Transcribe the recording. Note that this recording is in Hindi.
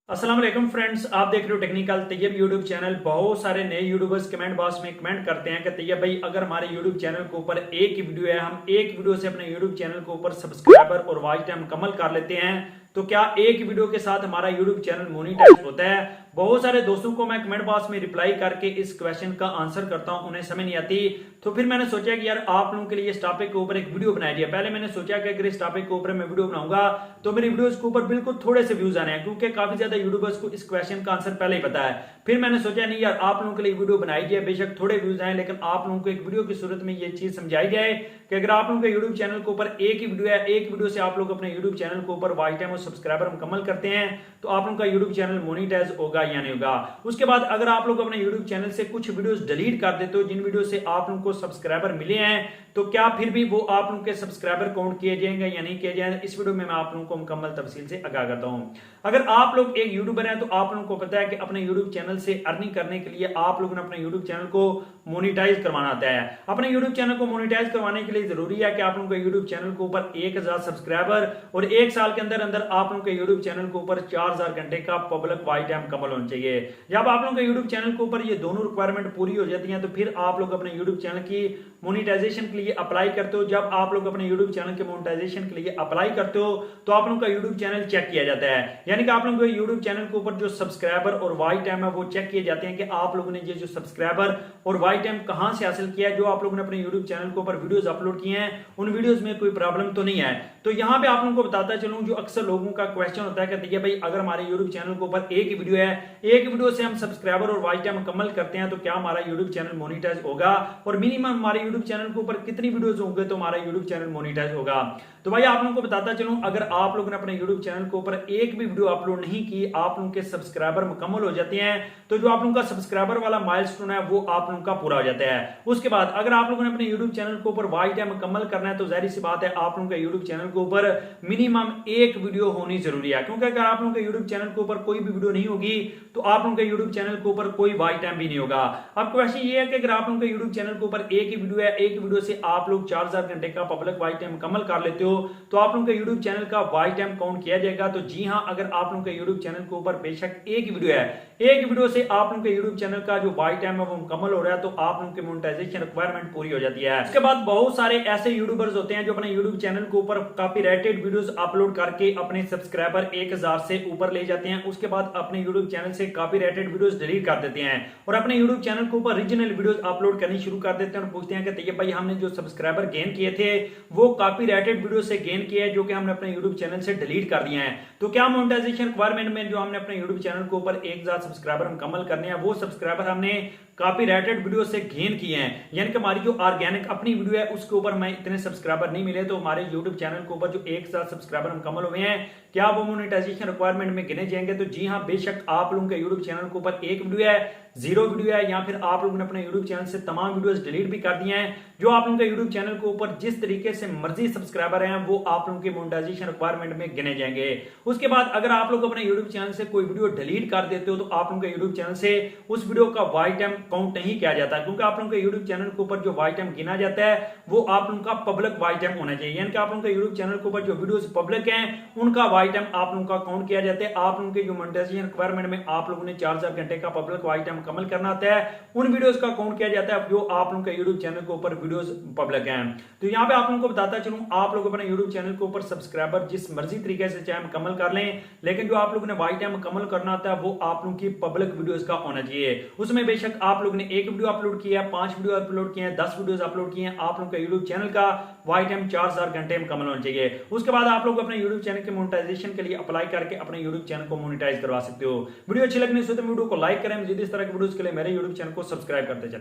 अस्सलाम वालेकुम फ्रेंड्स, आप देख रहे हो टेक्निकल तैयब यूट्यूब चैनल। बहुत सारे नए यूट्यूबर्स कमेंट बॉक्स में कमेंट करते हैं कि तैयब भाई अगर हमारे यूट्यूब चैनल के ऊपर एक ही वीडियो है, हम एक वीडियो से अपने यूट्यूब चैनल के ऊपर सब्सक्राइबर और वॉच टाइम मुकम्मल कर लेते हैं, तो क्या एक वीडियो के साथ हमारा यूट्यूब चैनल मोनेटाइज होता है? बहुत सारे दोस्तों को मैं कमेंट बॉक्स में रिप्लाई करके इस क्वेश्चन का आंसर करता हूं, उन्हें समझ नहीं आती। तो फिर मैंने सोचा कि यार आप लोगों के लिए इस टॉपिक के ऊपर एक वीडियो बनाई जाए। पहले मैंने सोचा कि अगर इस टॉपिक के ऊपर मैं वीडियो बनाऊंगा तो मेरी वीडियोस के ऊपर बिल्कुल थोड़े से व्यूज आने हैं, क्योंकि काफी ज्यादा यूट्यूबर्स को इस क्वेश्चन का आंसर पहले ही पता है। फिर मैंने सोचा नहीं यार, आप लोगों के लिए वीडियो बनाई जाए, बेशक थोड़े व्यूज आए लेकिन आप लोगों को एक वीडियो की सूरत में ये चीज समझाई जाए कि अगर आप लोगों के यूट्यूब चैनल के ऊपर एक ही वीडियो है, एक वीडियो से आप लोग अपने यूट्यूब चैनल के ऊपर वॉच टाइम और सब्सक्राइबर मुकम्मल करते हैं, तो आप लोगों का यूट्यूब चैनल मोनेटाइज होगा या नहीं होगा। उसके बाद अगर आप लोग अपने यूट्यूब चैनल से कुछ वीडियोस डिलीट कर देते हो जिन वीडियो से आप लोगों को सब्सक्राइबर मिले हैं, तो क्या फिर भी वो आप लोगों के सब्सक्राइबर काउंट किए जाएंगे या नहीं किए जाएंगे, इस वीडियो में मैं आप लोगों को मुकम्मल तफसील से आगाह करता हूं। अगर आप लोग एक यूट्यूबर हैं तो आप लोगों को पता है कि अपने यूट्यूब चैनल से अर्निंग करने के लिए आप लोगों ने अपने यूट्यूब चैनल को मोनेटाइज करवाना होता है। अपने यूट्यूब चैनल को मोनेटाइज करवाने के लिए जरूरी है कि आप लोगों के यूट्यूब चैनल के ऊपर 1000 सब्सक्राइबर और एक साल के अंदर अंदर आप लोगों के यूट्यूब चैनल के ऊपर 4000 घंटे का पब्लिक वॉच टाइम मुकम्मल होना चाहिए। जब आप लोगों के यूट्यूब चैनल के ऊपर ये दोनों रिक्वायरमेंट पूरी हो जाती है तो फिर आप लोग अपने यूट्यूब चैनल की मोनेटाइजेशन के लिए अप्लाई करते हो। जब आप लोग अपने यूट्यूब चैनल के मोनेटाइजेशन के लिए अप्लाई करते हो तो आप लोगों का यूट्यूब चैनल चेक किया जाता है, यानी कि आप लोगों के यूट्यूब चैनल के ऊपर जो सब्सक्राइबर और वॉच टाइम है वो चेक किए जाते हैं कि आप लोगों ने ये जो सब्सक्राइबर और वॉच टाइम कहां से हासिल किया है। जो आप लोगों ने अपने यूट्यूब चैनल के ऊपर वीडियोस अपलोड किए हैं उन वीडियोस में कोई प्रॉब्लम तो नहीं है। तो यहां पे आप लोगों को बताता चलूं, जो अक्सर लोगों का क्वेश्चन होता है कि भाई अगर हमारे यूट्यूब चैनल के ऊपर एक ही वीडियो है, एक वीडियो से हम सब्सक्राइबर और वॉच टाइम मुकम्मल करते हैं, तो क्या हमारा यूट्यूब चैनल मोनेटाइज होगा और मिनिमम हमारे यूट्यूब चैनल के ऊपर कितनी वीडियोस होंगे तो हमारा यूट्यूब चैनल मोनेटाइज होगा। तो भाई आप लोगों को बताता चलूं, अगर आप लोगों ने अपने यूट्यूब चैनल के ऊपर एक भी वीडियो अपलोड नहीं की, आप लोगों के सब्सक्राइबर मुकम्मल हो जाते हैं, तो जो आप लोगों का सब्सक्राइबर वाला माइलस्टोन है वो आप लोगों का पूरा हो जाता है। उसके बाद अगर आप लोगों ने अपने यूट्यूब चैनल के ऊपर वॉच टाइम मुकम्मल करना है तो जाहिर सी बात है आप लोगों के यूट्यूब चैनल के ऊपर मिनिमम एक वीडियो होनी जरूरी है, क्योंकि अगर आप लोगों के यूट्यूब चैनल के ऊपर कोई भी वीडियो नहीं होगी तो आप लोगों के यूट्यूब चैनल के ऊपर कोई वॉच टाइम भी नहीं होगा। अब क्वेश्चन ये है कि अगर आप लोगों के यूट्यूब चैनल के ऊपर एक ही वीडियो है, एक वीडियो से आप लोग 4000 घंटे का पब्लिक वॉच टाइम मुकम्मल कर लेते हो, तो आप लोगों के यूट्यूब चैनल का वॉच टाइम काउंट किया जाएगा। तो जी हां, अगर आप लोगों के यूट्यूब चैनल के ऊपर बेशक एक ही वीडियो है, एक वीडियो से आप लोगों के यूट्यूब चैनल का जो वॉच टाइम है वो मुकम्मल हो रहा है, तो आप लोगों की मोनेटाइजेशन रिक्वायरमेंट पूरी हो जाती है। उसके बाद बहुत सारे ऐसे यूट्यूबर्स होते हैं जो अपने यूट्यूब चैनल के ऊपर कॉपीराइटेड वीडियोस अपलोड करके अपने सब्सक्राइबर 1000 से ऊपर ले जाते हैं। उसके बाद अपने यूट्यूब चैनल से कॉपीराइटेड वीडियोस डिलीट कर देते हैं और अपने यूट्यूब चैनल के ऊपर ओरिजिनल वीडियोस अपलोड करनी शुरू कर देते हैं और पूछते हैं कि तैयब भाई हमने जो सब्सक्राइबर गेन किए थे वो कॉपीराइटेड वीडियो से गेन किए हैं जो कि हमने अपने यूट्यूब चैनल से डिलीट कर दिए हैं। तो क्या मोनेटाइजेशन रिक्वायरमेंट में जो हमने अपने यूट्यूब चैनल के ऊपर 1000 सब्सक्राइबर मुकम्मल करने हैं, वो सब्सक्राइबर हमने कॉपीराइटेड वीडियो से गेन किए हैं, यानी कि हमारी जो ऑर्गेनिक अपनी वीडियो है उसके ऊपर मैं इतने सब्सक्राइबर नहीं मिले, तो हमारे यूट्यूब चैनल के ऊपर जो 1000 सब्सक्राइबर मुकम्मल हुए हैं क्या वो मोनेटाइजेशन रिक्वायरमेंट में गिने जाएंगे? तो जी हां, बेशक आप लोगों के यूट्यूब चैनल के ऊपर एक वीडियो है, 0 वीडियो है, या फिर आप लोगों ने अपने यूट्यूब चैनल से तमाम वीडियोस डिलीट भी कर दिए हैं, जो आप लोगों के यूट्यूब चैनल के ऊपर जिस तरीके से मर्जी सब्सक्राइबर हैं वो आप लोगों के मोनेटाइजेशन रिक्वायरमेंट में गिने जाएंगे। उसके बाद अगर आप लोग अपने यूट्यूब चैनल से कोई वीडियो डिलीट कर देते हो तो आप लोगों के यूट्यूब चैनल से उस वीडियो का वॉच टाइम काउंट नहीं किया जाता, क्योंकि आप लोगों के यूट्यूब चैनल के ऊपर जो वॉच टाइम गिना जाता है वो आप लोगों का पब्लिक वॉच टाइम होना चाहिए, यानी कि आप लोगों के यूट्यूब चैनल के ऊपर जो वीडियोस पब्लिक हैं उनका वॉच टाइम आप लोगों का काउंट किया जाता है। आप लोगों के जो मोनेटाइजेशन रिक्वायरमेंट में आप लोगों ने 4000 घंटे का पब्लिक वॉच टाइम मुकम्मल करना होता है, उन वीडियोस का काउंट किया जाता है जो आप लोगों के यूट्यूब चैनल के ऊपर वीडियोस पब्लिक हैं। तो यहाँ पे आप लोगों को बताता चलूं, आप लोग अपने यूट्यूब चैनल के ऊपर सब्सक्राइबर जिस मर्जी तरीके से चाहे मुकम्मल कर लें, लेकिन जो आप लोगों ने वॉच टाइम मुकम्मल करना होता है वो आप लोगों की पब्लिक वीडियोस का होना चाहिए। उसमें बेशक आप लोगों ने एक वीडियो अपलोड किया, 5 वीडियो अपलोड किए, 10 वीडियोस अपलोड किए, आप लोगों का यूट्यूब चैनल का वॉच टाइम 4000 घंटे मुकम्मल होना चाहिए। उसके बाद आप लोग अपने यूट्यूब चैनल के मोनेटाइजेशन के लिए अप्लाई करके अपने यूट्यूब चैनल को मोनेटाइज करवा सकते हो। वीडियो अच्छी लगने से तो वीडियो को लाइक करें, मजीद इस तरह की वीडियोस के लिए मेरे यूट्यूब चैनल को सब्सक्राइब करते चलें।